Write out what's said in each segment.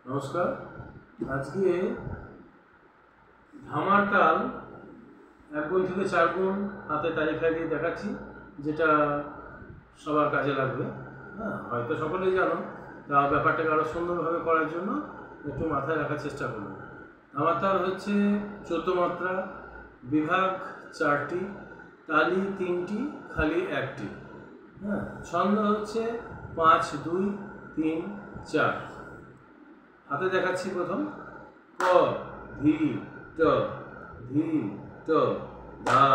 নমস্কার। আজকে ধামার তাল 1 গুণ থেকে 4 গুণ হাতে তালিকা দিয়ে দেখাচ্ছি, যেটা সবার কাজে লাগবে। হয়তো সকলেই জানো, তা ব্যাপারটাকে আরও সুন্দরভাবে করার জন্য একটু মাথায় রাখার চেষ্টা করুন। ধামার তাল হচ্ছে 14 মাত্রা, বিভাগ 4টি, তালি 3টি, খালি 1টি। ছন্দ হচ্ছে 5, 2, 3, 4। হাতে দেখাচ্ছি। প্রথম ক, ধি, ট, ধি, ট, ধা,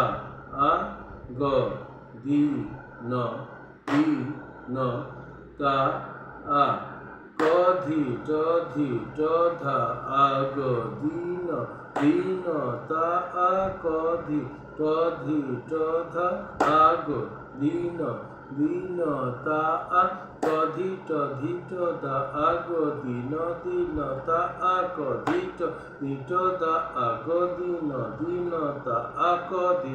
আ, গ, দি, ন, দি, ন, তা, আ, ক, ধি, ট, ধা, আ, গ, দি, ন, তা, আ, ক, ধি, ট, ধা, আ, গ, দি, ন, তা, আ, ক, ধি, ট, দা, আ, গ, দি, ন, তা, আ, ক, ধি, ট, দা, আ, গ, দি, ন, তা, আ, ক, ধি,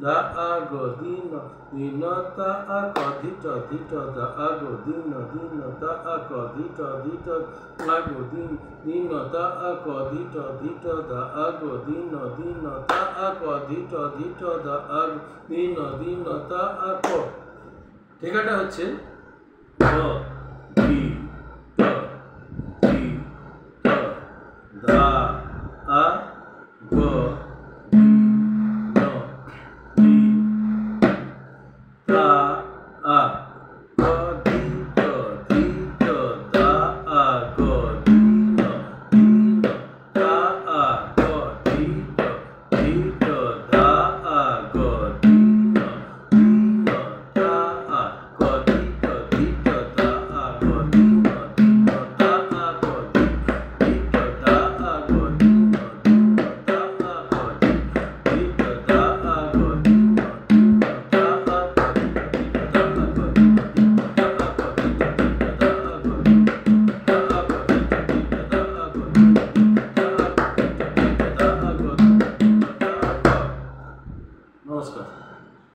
দা, আ, গ, দি, ন, তা, আ, ক, ধি, দা, আ, গ, দি, ন, তা, আ, ক, ধি, আ, গ, দি, ন, তা, আ, ক, ধি, দা, আ, গ, দি, ন, তা, আ, ক, ধি, দা, আ, গ, দি, ন, তা, আ, ক। ঠিকাটা হচ্ছে গ,